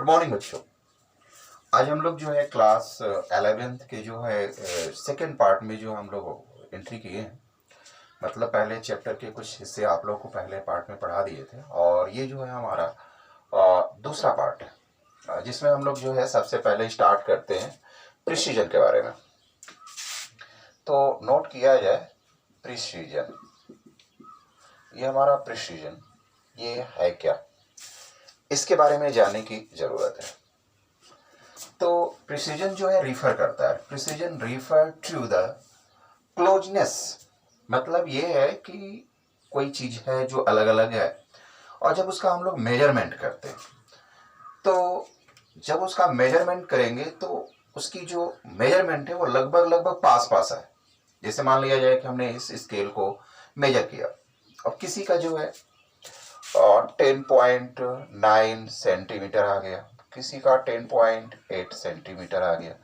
Good morning बच्चों। आज हम लोग जो है क्लास 11th के जो है सेकेंड पार्ट में जो हम लोग एंट्री किए हैं। मतलब पहले चैप्टर के कुछ हिस्से आप लोग को पहले पार्ट में पढ़ा दिए थे और ये जो है हमारा दूसरा पार्ट है, जिसमें हम लोग जो है सबसे पहले स्टार्ट करते हैं प्रिसीजन के बारे में। तो नोट किया जाए प्रिसीजन, ये हमारा प्रिसीजन ये है क्या, इसके बारे में जानने की जरूरत है। तो प्रिसीजन जो है रिफर करता है, precision refer to the closeness. मतलब ये है कि कोई चीज है जो अलग अलग है और जब उसका हम लोग मेजरमेंट करते हैं तो जब उसका मेजरमेंट करेंगे तो उसकी जो मेजरमेंट है वो लगभग लगभग पास पास है। जैसे मान लिया जाए कि हमने इस स्केल को मेजर किया, अब किसी का जो है 10.9 सेंटीमीटर आ गया, किसी का 10.8 सेंटीमीटर आ गया,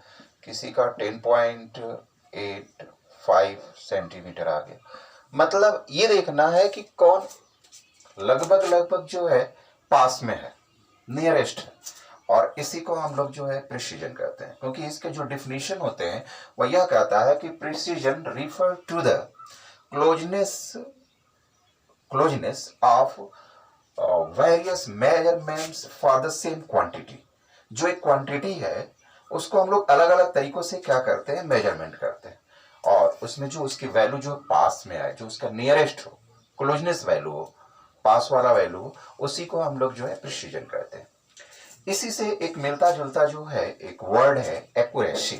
किसी का 10.85 सेंटीमीटर आ गया। मतलब ये देखना है कि कौन लगभग लगभग जो है पास में है, नियरेस्ट है, और इसी को हम लोग जो है प्रिसीजन कहते हैं। क्योंकि इसके जो डिफिनीशन होते हैं वह यह कहता है कि precision refer to the closeness of various measurements for the same quantity. जो एक क्वांटिटी है उसको हम लोग अलग अलग तरीकों से क्या करते हैं, मेजरमेंट करते हैं, और उसमें जो उसकी वैल्यू जो पास में आए, जो उसका नियरेस्ट हो, क्लोजनेस वैल्यू हो, पास वाला वैल्यू हो, उसी को हम लोग जो है प्रिसीजन कहते हैं। इसी से एक मिलता जुलता जो है एक वर्ड है एक्यूरेसी।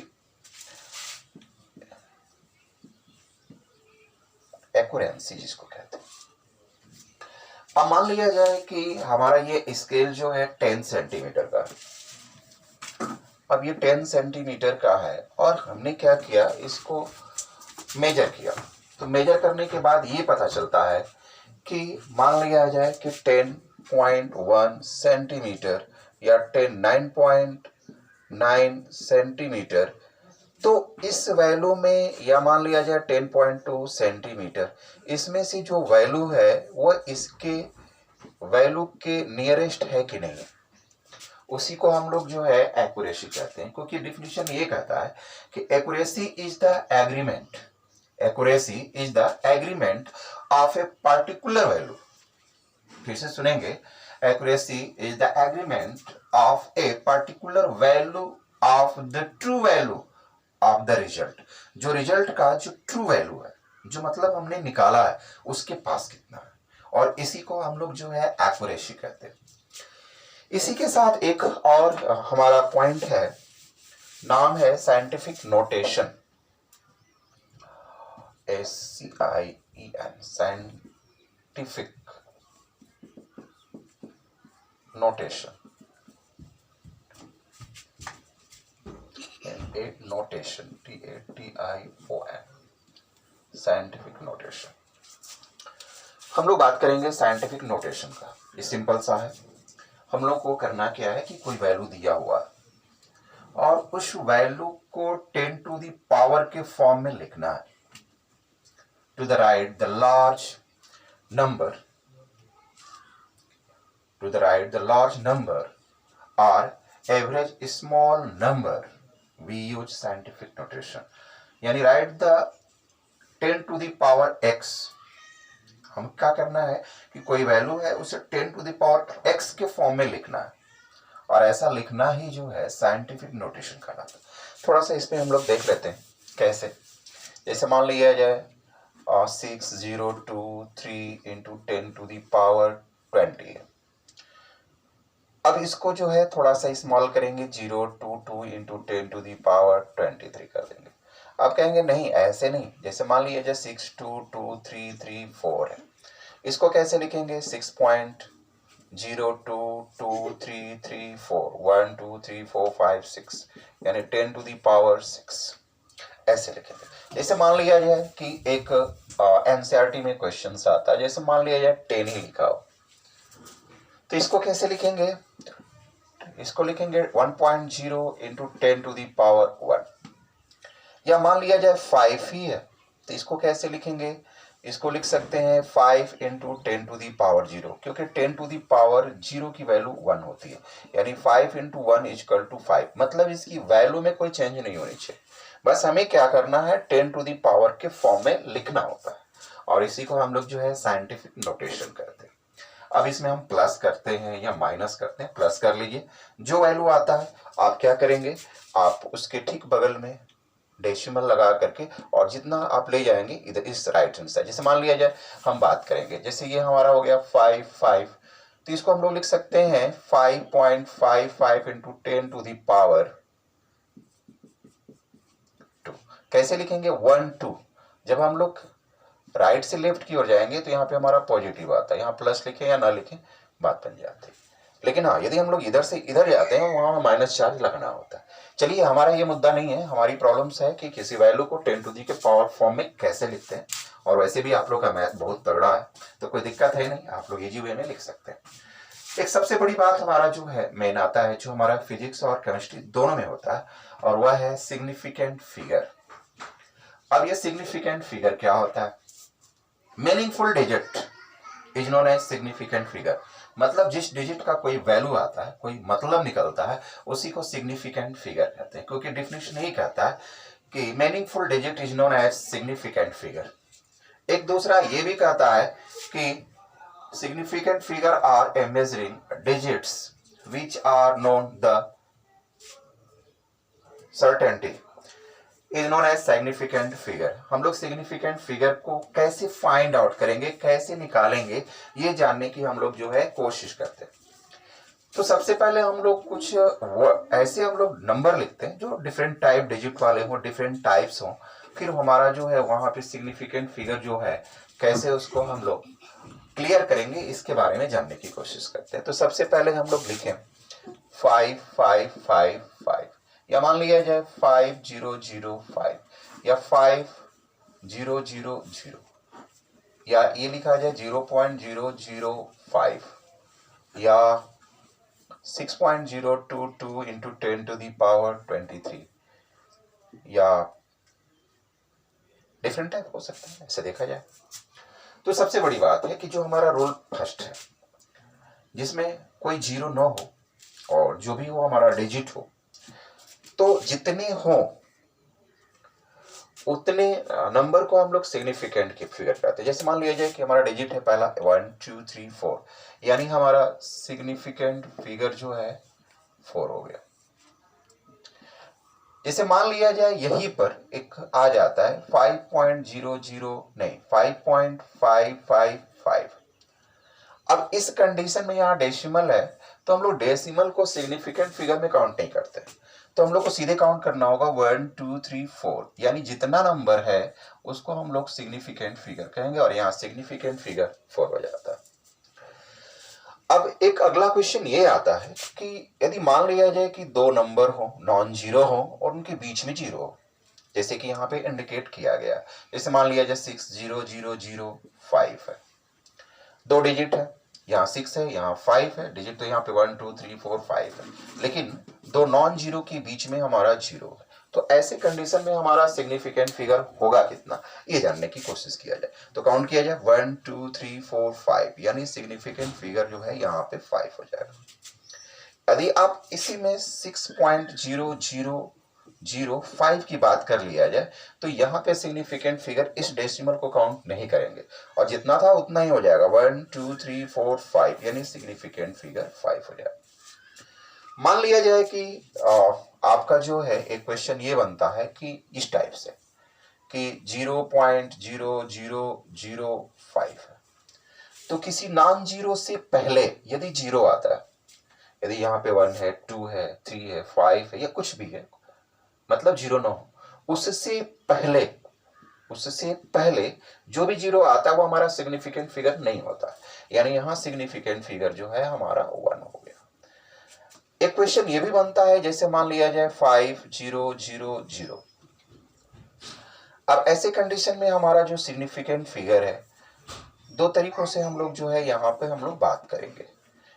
एक्यूरेंसी जिसको कहते हैं। अब मान लिया जाए कि हमारा ये स्केल जो है 10 सेंटीमीटर का, अब ये 10 सेंटीमीटर का है और हमने क्या किया, इसको मेजर किया। तो मेजर करने के बाद ये पता चलता है कि मान लिया जाए कि 10.1 सेंटीमीटर या 9.9 सेंटीमीटर, तो इस वैल्यू में, या मान लिया जाए 10.2 सेंटीमीटर, इसमें से जो वैल्यू है वह इसके वैल्यू के नियरेस्ट है कि नहीं, उसी को हम लोग जो है एक्यूरेसी कहते हैं। क्योंकि डिफिनीशन ये कहता है कि accuracy is the agreement, accuracy is the agreement of a particular value. फिर से सुनेंगे, accuracy is the agreement of a particular value of the true value of the result. जो रिजल्ट का जो ट्रू वैल्यू है, जो मतलब हमने निकाला है, उसके पास कितना है, और इसी को हम लोग जो है एक्यूरेसी कहते हैं। इसी के साथ एक और हमारा पॉइंट है, नाम है scientific notation, SCIEN, scientific notation, notation, TATION, scientific notation. हम लोग बात करेंगे साइंटिफिक नोटेशन का। ये सिंपल सा है, हम लोग को करना क्या है कि कोई वैल्यू दिया हुआ है और उस वैल्यू को 10 टू द पावर के फॉर्म में लिखना है। To the right the large number, to the right the large number और average small number, we use scientific notation. यानी right the 10 to the power x, हम क्या करना है कि कोई वैल्यू है उसे 10 टू द पावर x के फॉर्म में लिखना है, और ऐसा लिखना ही जो है साइंटिफिक नोटेशन कहलाता है। थोड़ा सा इसमें हम लोग देख लेते हैं कैसे। जैसे मान लिया जाए 6023 इंटू 10 टू द पावर 20 है। अब इसको जो है थोड़ा सा स्मॉल करेंगे, 022 इंटू 10 टू द पावर 23 कर देंगे। आप कहेंगे नहीं, ऐसे नहीं। जैसे मान लीजिए 622334 है, इसको कैसे लिखेंगे, 6.0223334, 1 2 3 4 5 6, यानी 10 टू द पावर 6, ऐसे लिखेंगे। जैसे मान लिया जाए कि एक एनसीईआरटी में क्वेश्चन आता है, जैसे मान लिया जाए 10 ही लिखा हो, तो इसको कैसे लिखेंगे, इसको लिखेंगे 1.0 इंटू 10 टू द पावर 1। या मान लिया जाए 5 ही है, तो इसको कैसे लिखेंगे, इसको लिख सकते हैं 5 इंटू 10⁻0, क्योंकि 10⁻0 की वैल्यू 1 होती है, यानी 5 इंटू 1 इक्वल टू 5। मतलब इसकी वैल्यू में कोई चेंज नहीं होनी चाहिए, बस हमें क्या करना है 10 के फॉर्म में लिखना होता है, और इसी को हम लोग जो है साइंटिफिक नोटेशन करते हैं। अब इसमें हम प्लस करते हैं या माइनस करते हैं, प्लस कर लीजिए, जो वैल्यू आता है आप क्या करेंगे, आप उसके ठीक बगल में डेसिमल लगा करके, और जितना आप ले जाएंगे इधर इस राइट हैंड साइड, जैसे मान लिया जाए हम बात करेंगे, जैसे ये हमारा हो गया 5, तो इसको हम लोग लिख सकते हैं 5.55 इंटू 10⁻²। कैसे लिखेंगे 1 2, जब हम लोग राइट से लेफ्ट की ओर जाएंगे तो यहाँ पे हमारा पॉजिटिव आता है, यहाँ प्लस लिखें या ना लिखें बात बन जाती है। लेकिन हाँ, यदि हम लोग इधर से इधर जाते हैं वहाँ माइनस चार्ज लगना होता है। चलिए, हमारा ये मुद्दा नहीं है, हमारी प्रॉब्लम्स है कि किसी वैल्यू को 10 के पावर फॉर्म में कैसे लिखते हैं, और वैसे भी आप लोग का मैथ बहुत तगड़ा है तो कोई दिक्कत है नहीं, आप लोग इजी वे में लिख सकते हैं। एक सबसे बड़ी बात हमारा जो है मेन आता है, जो हमारा फिजिक्स और केमिस्ट्री दोनों में होता है, और वह है सिग्निफिकेंट फिगर। अब ये सिग्निफिकेंट फिगर क्या होता है? Meaningful digit is known as significant figure. मतलब जिस डिजिट का कोई वैल्यू आता है, कोई मतलब निकलता है, उसी को सिग्निफिकेंट फिगर कहते हैं, क्योंकि डिफिनेशन यही कहता है कि meaningful digit is known as significant figure. एक दूसरा ये भी कहता है कि significant figure are a measuring digits which are known the certainty is known as significant figure। हम लोग significant figure को कैसे फाइंड आउट करेंगे, कैसे निकालेंगे, ये जानने की हम लोग जो है कोशिश करते हैं। तो सबसे पहले हम लोग कुछ ऐसे हम लोग नंबर लिखते हैं जो डिफरेंट टाइप डिजिट वाले हों, डिफरेंट टाइप्स हों, फिर हमारा जो है वहां पे सिग्निफिकेंट फिगर जो है कैसे उसको हम लोग क्लियर करेंगे, इसके बारे में जानने की कोशिश करते हैं। तो सबसे पहले हम लोग लिखें 5555, या मान लिया जाए 5005, या 5000, या ये लिखा जाए 0.005, या 6.022 इंटू 10⁻23, या डिफरेंट टाइप हो सकता है, ऐसे देखा जाए। तो सबसे बड़ी बात है कि जो हमारा रोल फर्स्ट है, जिसमें कोई जीरो न हो और जो भी हो हमारा डिजिट हो, तो जितने हो उतने नंबर को हम लोग सिग्निफिकेंट के फिगर करते हैं। जैसे मान लिया जाए कि हमारा डिजिट है पहला 1 2 3 4, यानी हमारा सिग्निफिकेंट फिगर जो है 4 हो गया। जैसे मान लिया जाए यहीं पर एक आ जाता है 5.00 नहीं 5.555। अब इस कंडीशन में यहाँ डेसिमल है, तो हम लोग डेसिमल को सिग्निफिकेंट फिगर में काउंट नहीं करते, तो हम लोग को सीधे काउंट करना होगा 1 2 3 4, यानी जितना नंबर है उसको हम लोग सिग्निफिकेंट फिगर कहेंगे, और यहाँ सिग्निफिकेंट फिगर 4 हो जाता है। अब एक अगला क्वेश्चन ये आता है कि यदि मान लिया जाए कि दो नंबर हो, नॉन जीरो हो, और उनके बीच में जीरो हो, जैसे कि यहाँ पे इंडिकेट किया गया, जैसे मान लिया जाए 60005 है, दो डिजिट है, यहाँ 6 है, यहाँ 5 है, डिजिट तो यहाँ पे 1 2 3 4 5 है, लेकिन दो नॉन जीरो के बीच में हमारा जीरो है। तो ऐसे कंडीशन में हमारा सिग्निफिकेंट फिगर होगा कितना, ये जानने की कोशिश किया जाए। तो काउंट किया जाए 1 2 3 4 5, यानी सिग्निफिकेंट फिगर जो है यहाँ पे 5 हो जाएगा। यदि आप इसी में 6.0005 की बात कर लिया जाए, तो यहाँ पे सिग्निफिकेंट फिगर इस डेसिमल को काउंट नहीं करेंगे, और जितना था उतना ही हो जाएगा 1 2 3 4 5, यानी सिग्निफिकेंट फिगर 5 हो जाएगा। मान लिया जाए कि आपका जो है एक क्वेश्चन ये बनता है कि इस टाइप से कि 0.0005 है, तो किसी नॉन जीरो से पहले यदि जीरो आता है, यदि यहाँ पे 1 है 2 है 3 है 5 है या कुछ भी है, मतलब जीरो ना हो, उससे पहले जो भी जीरो आता है वो हमारा सिग्निफिकेंट फिगर नहीं होता, यानी यहाँ सिग्निफिकेंट फिगर जो है हमारा 1 हो गया। एक क्वेश्चन ये भी बनता है, जैसे मान लिया जाए 5000। अब ऐसे कंडीशन में हमारा जो सिग्निफिकेंट फिगर है, दो तरीकों से हम लोग जो है यहाँ पे हम लोग बात करेंगे।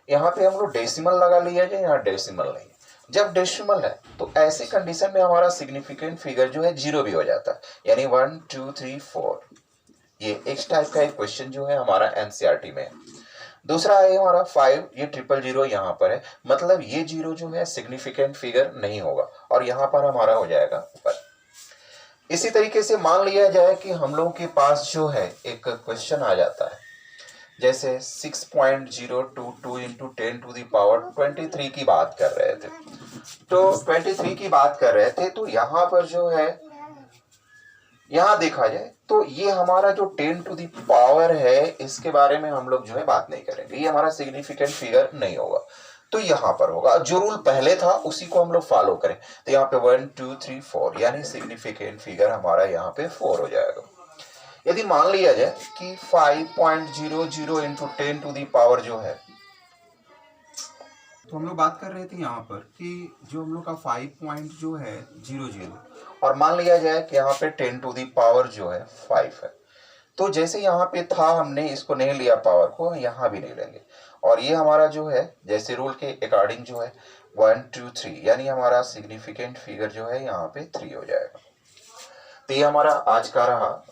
यहाँ पे हम लोग डेसिमल लगा लिया जाए, यहाँ डेसिमल नहीं। जब डेसिमल है तो ऐसे कंडीशन में हमारा सिग्निफिकेंट फिगर जो है जीरो भी हो जाता है, यानी 1 2 3 4, ये इस टाइप का एक क्वेश्चन जो है हमारा एनसीईआरटी में है। दूसरा है हमारा 5, ये 000 यहाँ पर है, मतलब ये जीरो जो है सिग्निफिकेंट फिगर नहीं होगा और यहाँ पर हमारा हो जाएगा ऊपर। इसी तरीके से मान लिया जाए कि हम लोगों के पास जो है एक क्वेश्चन आ जाता है, जैसे 6.022 इंटू 10⁻23 की बात कर रहे थे। तो 23 की बात कर रहे थे, तो यहाँ पर जो है, यहाँ देखा जाए तो ये हमारा जो 10 है, इसके बारे में हम लोग जो है बात नहीं करेंगे, ये हमारा सिग्निफिकेंट फिगर नहीं होगा। तो यहाँ पर होगा जो रूल पहले था उसी को हम लोग फॉलो करें, तो यहाँ पे 1 2 3 4 यानी सिग्निफिकेंट फिगर हमारा यहाँ पे 4 हो जाएगा। यदि मान लिया जाए कि 5.00 इंटू 10 जो है, तो हम लोग बात कर रहे थे यहाँ पर कि जो हम लोग का 5.00 और मान लिया जाए कि यहाँ पे 10 जो है 5 है। तो जैसे यहाँ पे था हमने इसको नहीं लिया पावर को, यहाँ भी नहीं लेंगे, और ये हमारा जो है जैसे रूल के अकॉर्डिंग जो है 1 2 3 यानी हमारा सिग्निफिकेंट फिगर जो है यहाँ पे 3 हो जाएगा। तो ये हमारा आज का रहा,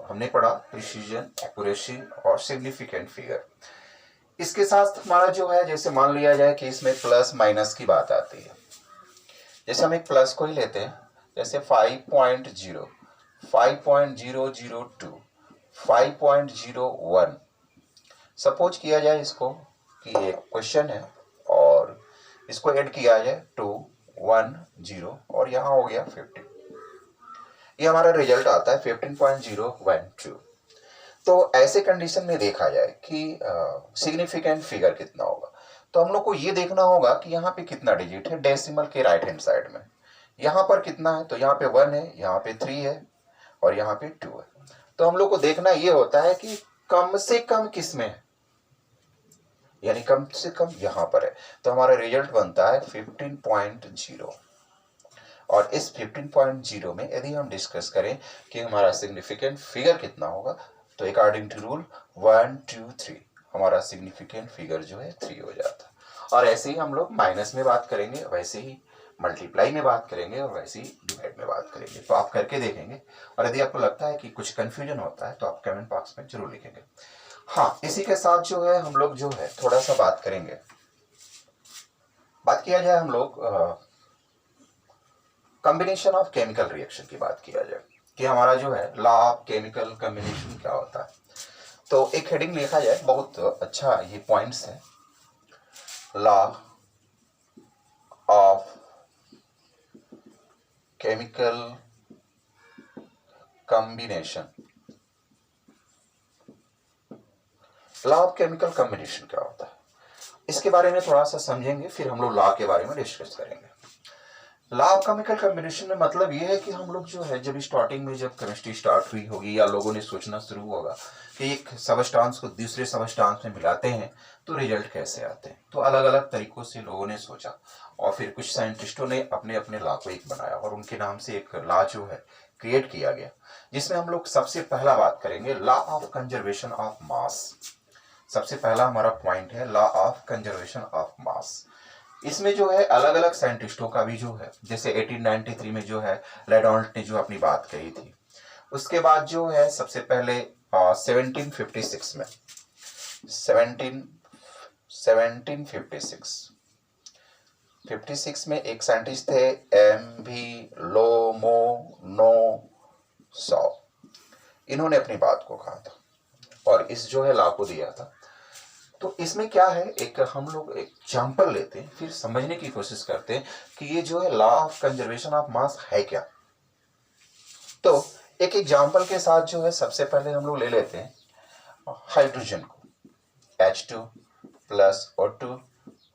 हमने पढ़ा प्रिसीजन, एक्यूरेसी और सिग्निफिकेंट फिगर। इसके साथ हमारा जो है, जैसे मान लिया जाए कि इसमें प्लस माइनस की बात आती है, जैसे हम एक प्लस को ही लेते हैं, जैसे 5.0 5.002 5.01 सपोज किया जाए इसको कि एक क्वेश्चन है और इसको ऐड किया जाए 2 1 0 और यहाँ हो गया 15, ये हमारा रिजल्ट आता है 15.012। तो ऐसे कंडीशन में देखा जाए कि सिग्निफिकेंट फिगर कितना होगा, तो हम लोग को ये देखना होगा कि यहाँ पे कितना डिजिट है डेसिमल के राइट हैंड साइड में, यहाँ पर कितना है, तो यहाँ पे 1 है, यहाँ पे 3 है और यहाँ पे 2 है। तो हम लोग को देखना ये होता है कि कम से कम किस में है, यानी कम से कम यहाँ पर है, तो हमारा रिजल्ट बनता है 15.0। और इस 15.0 में यदि हम डिस्कस करें कि हमारा सिग्निफिकेंट फिगर कितना होगा, तो अकॉर्डिंग टू रूल 1 2 3 हमारा सिग्निफिकेंट फिगर जो है 3 हो जाता है। और ऐसे ही हम लोग माइनस में बात करेंगे, वैसे ही मल्टीप्लाई में बात करेंगे और वैसे ही डिवाइड में बात करेंगे। तो आप करके देखेंगे, और यदि आपको लगता है कि कुछ कंफ्यूजन होता है तो आप कमेंट बॉक्स में जरूर लिखेंगे। हाँ, इसी के साथ जो है हम लोग जो है थोड़ा सा बात करेंगे, बात किया जाए हम लोग कॉम्बिनेशन ऑफ केमिकल रिएक्शन की बात किया जाए कि हमारा जो है लॉ ऑफ केमिकल कॉम्बिनेशन क्या होता है। तो एक हेडिंग लिखा जाए, बहुत अच्छा ये पॉइंट्स है, law of chemical combination. Law of chemical combination क्या होता है, इसके बारे में थोड़ा सा समझेंगे, फिर हम लोग लॉ के बारे में डिस्कस करेंगे। लॉ ऑफ केमिकल कॉम्बिनेशन में मतलब ये है कि हम लोग जो है जब स्टार्टिंग में जब केमिस्ट्री स्टार्ट हुई होगी या लोगों ने सोचना शुरू होगा कि एक सबस्टांस को दूसरे सबस्टांस में मिलाते हैं तो रिजल्ट कैसे आते हैं, तो अलग अलग तरीकों से लोगों ने सोचा और फिर कुछ साइंटिस्टों ने अपने अपने लॉ को एक बनाया और उनके नाम से एक लॉ जो है क्रिएट किया गया, जिसमें हम लोग सबसे पहला बात करेंगे law of conservation of mass. सबसे पहला हमारा पॉइंट है law of conservation of mass. इसमें जो है अलग अलग साइंटिस्टों का भी जो है, जैसे 1893 में जो है रेनॉल्ट ने जो अपनी बात कही थी, उसके बाद जो है सबसे पहले 1756 में 1756 में एक साइंटिस्ट थे एम.वी. लोमोनोसॉव, इन्होंने अपनी बात को कहा था और इस जो है लॉ को दिया था। तो इसमें क्या है, एक हम लोग एग्जाम्पल लेते हैं, फिर समझने की कोशिश करते हैं कि ये जो है law of conservation of mass है क्या। तो एक एग्जाम्पल के साथ जो है सबसे पहले हम लोग ले लेते हैं हाइड्रोजन को, H2 प्लस O2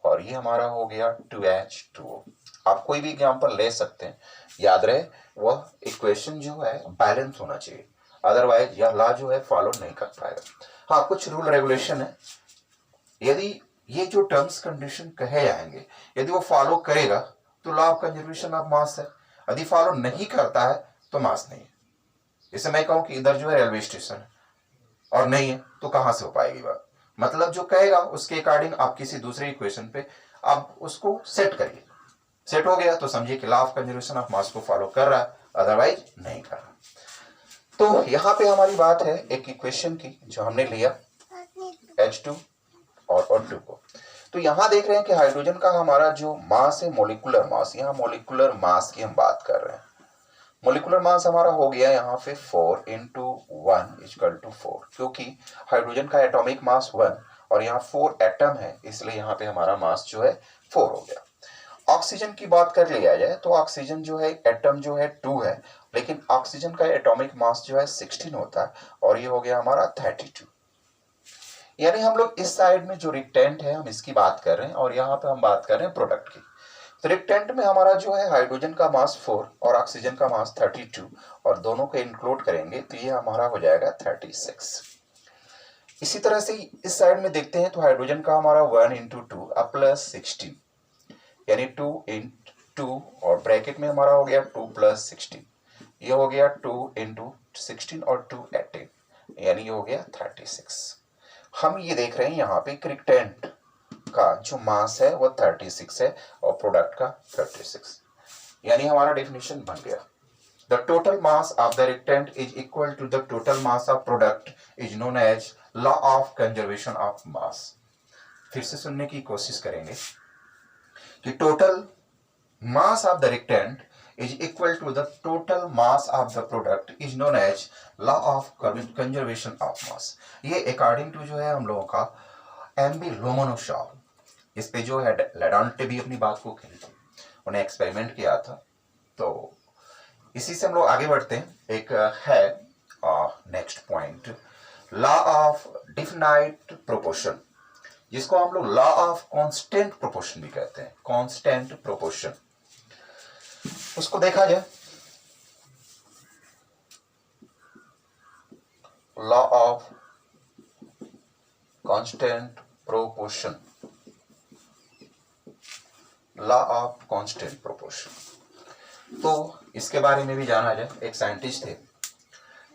और ये हमारा हो गया 2H2O। आप कोई भी एग्जाम्पल ले सकते हैं, याद रहे वह इक्वेशन जो है बैलेंस होना चाहिए, अदरवाइज यह लॉ जो है फॉलो नहीं कर पाएगा। हाँ, कुछ रूल रेगुलेशन है, यदि ये जो टर्म्स कंडीशन कहे जाएंगे यदि वो फॉलो करेगा तो law of conservation of mass है, यदि फॉलो नहीं करता है तो मास नहीं है। जैसे मैं कहूं कि इधर जो है रेलवे स्टेशन है और नहीं है तो कहां से हो पाएगी बात, मतलब जो कहेगा उसके अकॉर्डिंग आप किसी दूसरे इक्वेशन पे आप उसको सेट करिए, सेट हो गया तो समझिए कि law of conservation of mass को फॉलो कर रहा है, अदरवाइज नहीं कर रहा। तो यहाँ पे हमारी बात है एक इक्वेशन की जो हमने लिया H2 और O2 को। तो यहाँ देख रहे हैं कि हाइड्रोजन का हमारा जो मास है मोलिकुलर मास, यहाँ मोलिकुलर मास की हम बात कर रहे हैं। मोलिकुलर मास हमारा हो गया यहाँ पे 4 इंटू 1 इक्वल टू 4, क्योंकि हाइड्रोजन का एटॉमिक मास 1 और यहाँ 4 एटम है, इसलिए यहाँ पे हमारा मास जो है 4 हो गया। ऑक्सीजन की बात कर लिया जाए तो ऑक्सीजन जो है एटम जो है 2 है, लेकिन ऑक्सीजन का एटॉमिक मास जो है 16 होता है और ये हो गया हमारा 32। यानी हम लोग इस साइड में जो रिएक्टेंट है हम इसकी बात कर रहे हैं और यहाँ पे हम बात कर रहे हैं प्रोडक्ट की। तो रिएक्टेंट में हमारा जो है हाइड्रोजन का मास 4 और ऑक्सीजन का मास 32 और दोनों को इंक्लूड करेंगे तो ये हमारा हो जाएगा 36। इसी तरह से इस साइड में देखते हैं तो हाइड्रोजन का हमारा 1 इंटू 2 प्लस 16, यानी 2 इंटू 2 और ब्रैकेट में हमारा हो गया 2 प्लस 16, ये हो गया 2 इंटू 16 और 2 18, यानी ये हो गया 36। हम ये देख रहे हैं यहाँ पे रिएक्टेंट का जो मास है वो 36 है और प्रोडक्ट का 36, यानी हमारा डेफिनेशन बन गया। The total mass of the reactant is equal to the total mass of product is known as law of conservation of mass। फिर से सुनने की कोशिश करेंगे कि total mass of the reactant is equal to the total mass of the product is known as law of conservation of mass। ये according to जो है हम लोगों का एम बी लोमोनोव, इस पे जो है लेडांटे भी अपनी बात को कही थी, उन्हें एक्सपेरिमेंट किया था। तो इसी से हम लोग आगे बढ़ते हैं। एक है next point, law of definite proportion, जिसको हम लोग लॉ ऑफ कांस्टेंट प्रोपोर्शन भी कहते हैं। कांस्टेंट प्रोपोर्शन, उसको देखा जाए, law of constant proportion, law of constant proportion. तो इसके बारे में भी जाना जाए। एक साइंटिस्ट थे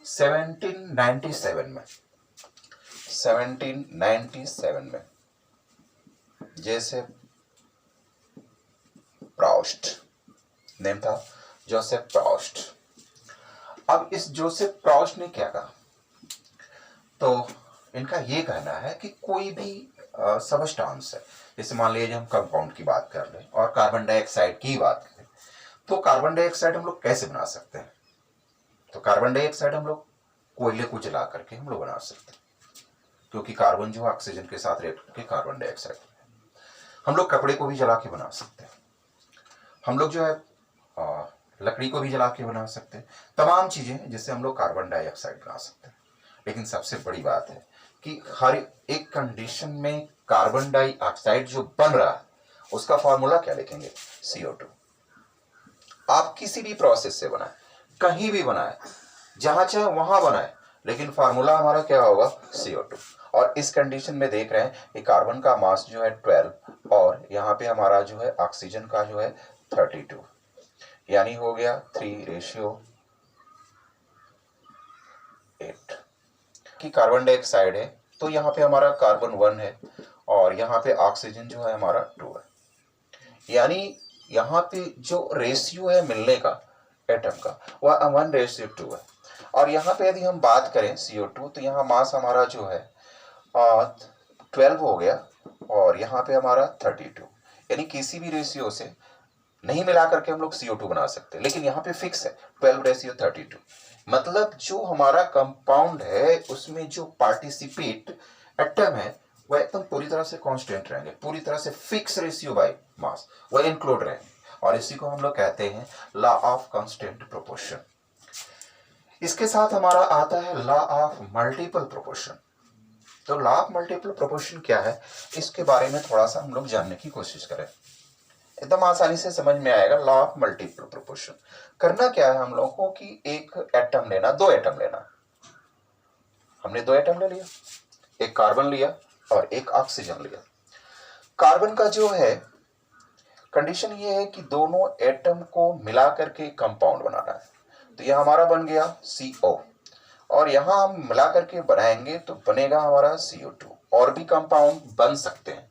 1797 में जोसेफ प्राउस्ट, नेम था जोसेफ प्राउस्ट। अब इस जोसेफ प्राउस्ट ने क्या कहा, तो इनका ये कहना है कि कोई भी सबस्टांस है, जैसे मान लीजिए हम कंपाउंड की बात कर लें और कार्बन डाइऑक्साइड की बात करें, तो कार्बन डाइऑक्साइड हम लोग कैसे बना सकते हैं? तो कार्बन डाइऑक्साइड हम लोग कोयले को जला करके हम लोग बना सकते हैं, क्योंकि कार्बन जो ऑक्सीजन के साथ रिएक्ट करके कार्बन डाइऑक्साइड। हम लोग कपड़े को भी जला के बना सकते हैं, हम लोग जो है लकड़ी को भी जला के बना सकते हैं, तमाम चीजें जिससे हम लोग कार्बन डाइऑक्साइड बना सकते हैं। लेकिन सबसे बड़ी बात है कि हर एक कंडीशन में कार्बन डाइऑक्साइड जो बन रहा है उसका फॉर्मूला क्या लिखेंगे? CO2। आप किसी भी प्रोसेस से बनाए, कहीं भी बनाए, जहां चाहे वहां बनाए, लेकिन फार्मूला हमारा क्या होगा? CO2। और इस कंडीशन में देख रहे हैं कि कार्बन का मास जो है 12 और यहाँ पे हमारा जो है ऑक्सीजन का जो है 32, यानी हो गया 3:8 कि कार्बन डाइऑक्साइड है तो यहाँ पे हमारा कार्बन 1 है और यहाँ पे ऑक्सीजन जो है हमारा 2 है, यानी यहाँ पे जो रेशियो है मिलने का एटम का वह 1:2 है। और यहाँ पे यदि हम बात करें CO2, तो यहाँ मास हमारा जो है 12 हो गया और यहाँ पे हमारा 32, यानी किसी भी रेशियो से नहीं मिला करके हम लोग CO2 बना सकते हैं, लेकिन यहाँ पे फिक्स है 12:32। मतलब जो हमारा कंपाउंड है उसमें जो पार्टिसिपेट एटम है वह एकदम पूरी तरह से कांस्टेंट रहेंगे, पूरी तरह से फिक्स रेशियो बाय मास वह इंक्लूड रहेंगे, और इसी को हम लोग कहते हैं लॉ ऑफ कांस्टेंट प्रोपोर्शन। इसके साथ हमारा आता है लॉ ऑफ मल्टीपल प्रोपोर्शन। तो लॉ ऑफ मल्टीपल प्रोपोर्शन क्या है, इसके बारे में थोड़ा सा हम लोग जानने की कोशिश करें, एकदम आसानी से समझ में आएगा। लॉ ऑफ मल्टीपल प्रोपोर्शन करना क्या है, हम लोगों को कि एक एटम लेना, 2 एटम लेना। हमने 2 एटम ले लिया, एक कार्बन लिया और एक ऑक्सीजन लिया। कार्बन का जो है कंडीशन ये है कि दोनों एटम को मिला करके कंपाउंड बनाना है, तो यह हमारा बन गया CO, और यहां हम मिला करके बनाएंगे तो बनेगा हमारा CO2। और भी कंपाउंड बन सकते हैं,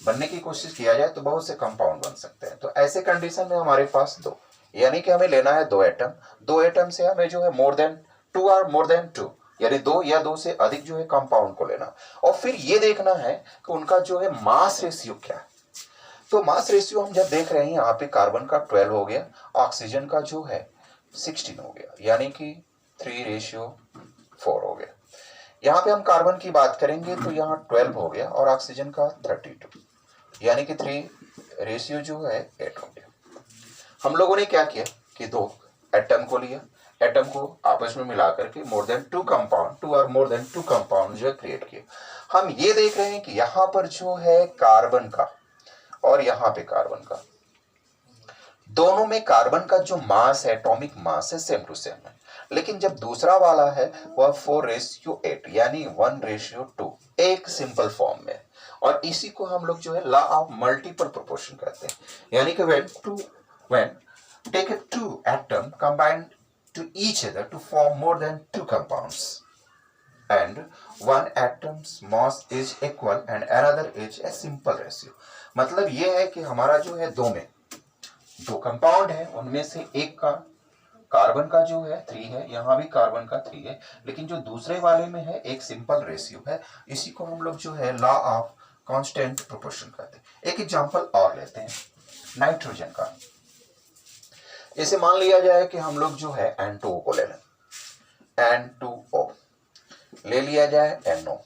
बनने की कोशिश किया जाए तो बहुत से कंपाउंड बन सकते हैं। तो ऐसे कंडीशन में हमारे पास 2, यानी कि हमें लेना है 2 एटम, 2 एटम से हमें जो है more than two or more than two, यानी दो या दो से अधिक जो है कंपाउंड को लेना, और फिर ये देखना है कि उनका जो है मास रेशियो क्या है। तो मास रेशियो हम जब देख रहे हैं यहाँ पे कार्बन का 12 हो गया, ऑक्सीजन का जो है 16 हो गया, यानी कि 3:4 हो गया। यहाँ पे हम कार्बन की बात करेंगे तो यहाँ 12 हो गया और ऑक्सीजन का 32, यानी कि 3 जो है 8 हो गया। हम लोगों ने क्या किया कि दो एटम को लिया, एटम को आपस में मिलाकर के more than two compound, two और मोर देन टू कंपाउंड जो है क्रिएट किया। हम ये देख रहे हैं कि यहाँ पर जो है कार्बन का और यहाँ पे कार्बन का, दोनों में कार्बन का जो मास है, एटॉमिक मास है, सेम टू सेम है, लेकिन जब दूसरा वाला है वह 4:8 यानी 1:2 एक सिंपल फॉर्म में, और इसी को हम लोग जो है लॉ ऑफ मल्टीपल प्रोपोर्शन कहते हैं, यानी कि when take a two atom combined to each other to form more than two compounds and one atom's mass is equal and another is a simple ratio। मतलब ये है कि हमारा जो है दो कंपाउंड है, उनमें से एक का कार्बन का जो है 3 है, यहाँ भी कार्बन का 3 है, लेकिन जो दूसरे वाले में है एक सिंपल रेशियो है। इसी को हम लोग जो है लॉ ऑफ कांस्टेंट प्रोपोर्शन कहते हैं। एक एग्जांपल और लेते हैं नाइट्रोजन का। इसे मान लिया जाए कि हम लोग जो है N2O को ले लें, N2O ले लिया जाए NO,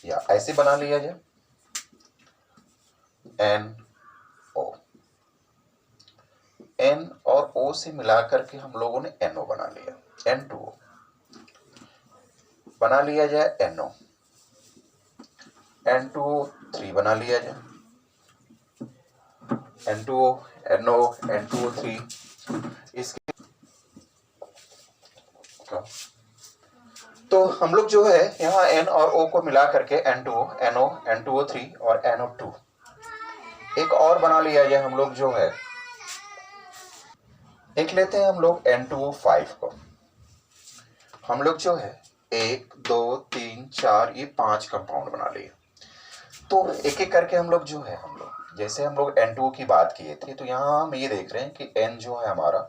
या ऐसे बना लिया जाए NO, N और O से मिलाकर के हम लोगों ने NO बना लिया, N2O बना लिया जाए NO, N2O3 बना लिया जाए, N2O NO N2O3, इसके तो हम लोग जो है यहाँ N और O को मिला करके N2O NO N2O3 और NO2 एक और बना लिया जाए। हम लोग जो है एक लेते हैं हम लोग N2O5 को, हम लोग जो है 1 2 3 4 ये 5 कंपाउंड बना लिए। तो एक एक करके हम लोग जो है जैसे हम लोग N2O की बात किए थे, तो यहाँ हम ये देख रहे हैं कि N जो है हमारा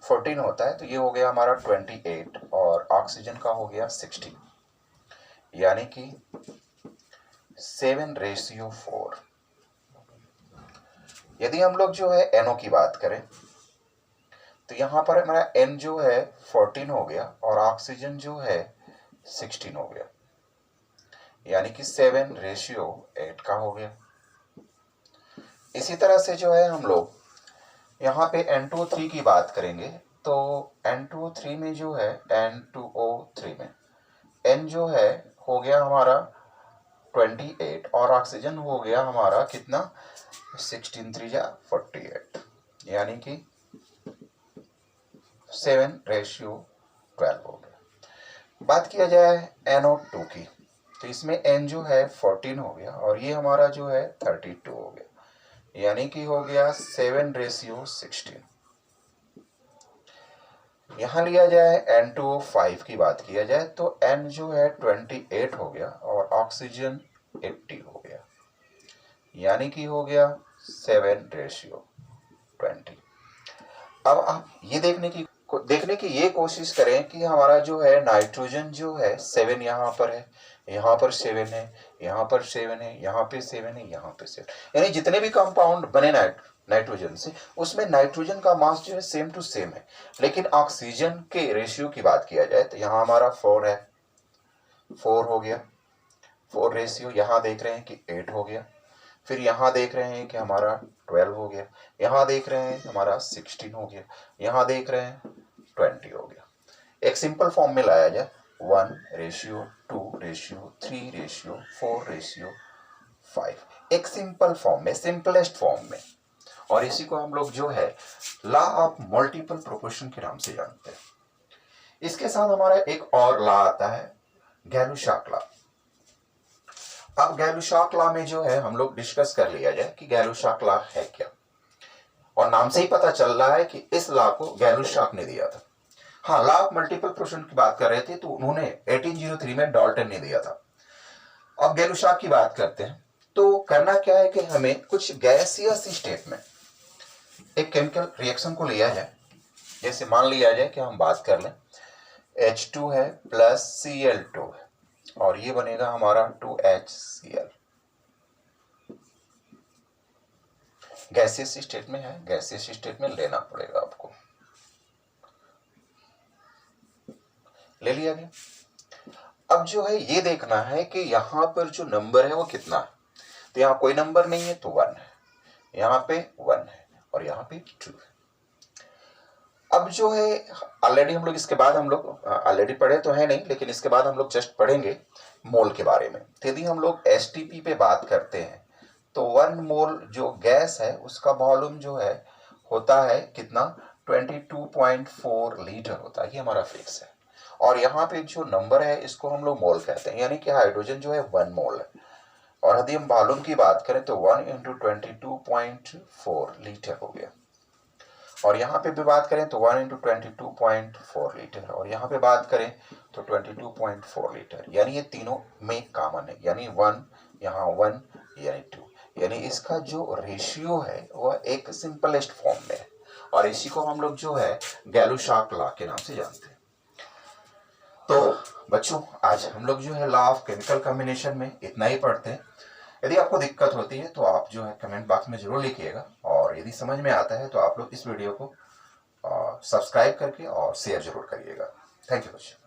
14 होता है, तो ये हो गया हमारा 28 और ऑक्सीजन का हो गया 16, यानी कि 7:4। यदि हम लोग जो है NO की बात करें तो यहाँ पर हमारा N जो है 14 हो गया और ऑक्सीजन जो है 16 हो गया, यानी कि 7:8 का हो गया। इसी तरह से जो है हम लोग यहाँ पे N2O3 की बात करेंगे तो N2O3 में जो है N2O3 में N जो है हो गया हमारा 28 और ऑक्सीजन हो गया हमारा कितना 16 3 48, यानी कि 7:12 हो गया। बात किया जाए NO2 की तो इसमें N जो है 14 हो गया और ये हमारा जो है 32 हो गया, यानी कि हो गया 7:16। यहाँ लिया जाए N2O5 की बात किया जाए तो N जो है 28 हो गया और ऑक्सीजन 80 हो गया, यानी कि हो गया 7:20। अब आप ये देखने की ये कोशिश करें कि हमारा जो है नाइट्रोजन जो है 7 यहाँ पर है, यहाँ पर 7 है, यहाँ पर 7 है, यहाँ पे 7 है, यहाँ पे 7, यानी जितने भी कंपाउंड बने नाइट्रोजन से उसमें नाइट्रोजन का मास जो है सेम टू सेम है। लेकिन ऑक्सीजन के रेशियो की बात किया जाए तो यहाँ हमारा 4 है, 4 हो गया, 4 रेशियो, यहाँ देख रहे हैं कि 8 हो गया, फिर यहाँ देख रहे हैं कि हमारा 12 हो गया, यहाँ देख रहे हैं हमारा 16 हो गया, यहाँ देख रहे हैं 20 हो गया। एक सिंपल फॉर्म में लाया जाए 1:2:3:4:5, एक सिंपल फॉर्म में, सिंपलेस्ट फॉर्म में, और इसी को हम लोग जो है लॉ ऑफ मल्टीपल प्रोपोर्शन के नाम से जानते हैं। इसके साथ हमारा एक और लॉ आता है गैलू-शाक लॉ। अब गैलू-शाक लॉ में जो है हम लोग डिस्कस कर लिया जाए कि गैलू-शाक लॉ है क्या, और नाम से ही पता चल रहा है कि इस लॉ को गैलू-शाक ने दिया था। हाँ, लॉ ऑफ मल्टीपल प्रोपोर्शन की बात कर रहे थे तो उन्होंने 1803 में डाल्टन ने दिया था। अब गैलू-शाक की बात करते हैं तो करना क्या है कि हमें कुछ गैसियस स्टेट में एक केमिकल रिएक्शन को लिया जाए। जैसे मान लिया जाए कि हम बात कर लें H2 है प्लस Cl2 है और ये बनेगा हमारा 2HCl। गैसियस स्टेट में है, गैसियस स्टेट में लेना पड़ेगा आपको। ले लिया गया। अब जो है ये देखना है कि यहां पर जो नंबर है वो कितना है। तो यहां कोई नंबर नहीं है तो 1 है, यहां पे 1 है और यहां पे 2 है। अब जो है ऑलरेडी हम लोग इसके बाद हम लोग ऑलरेडी पढ़े तो है नहीं, लेकिन इसके बाद हम लोग जस्ट पढ़ेंगे मोल के बारे में। तो यदि हम लोग एसटीपी पे बात करते हैं तो 1 मोल जो गैस है उसका वॉल्यूम जो है होता है कितना, 22.4 लीटर होता है। ये हमारा फिक्स है। और यहाँ पे जो नंबर है इसको हम लोग मोल कहते हैं, यानी कि हाइड्रोजन जो है 1 मोल है। और यदि हम वॉल्यूम की बात करें तो 1 × 22.4 लीटर हो गया। और यहाँ पे भी बात करें तो 1 × 22.4 लीटर, और यहाँ पे बात करें तो 22.4 लीटर, यानी ये तीनों में कॉमन है, यानी 1 यहाँ 1 यानी 2, यानी इसका जो रेशियो है वह एक सिंपलेस्ट फॉर्म में है। और इसी को हम लोग जो है गैलू-शार्क लॉ के नाम से जानते हैं। तो बच्चों आज हम लोग जो है लॉ ऑफ केमिकल कॉम्बिनेशन में इतना ही पढ़ते हैं। यदि आपको दिक्कत होती है तो आप जो है कमेंट बॉक्स में जरूर लिखिएगा, और यदि समझ में आता है तो आप लोग इस वीडियो को सब्सक्राइब करके और शेयर जरूर करिएगा। थैंक यू बच्चों।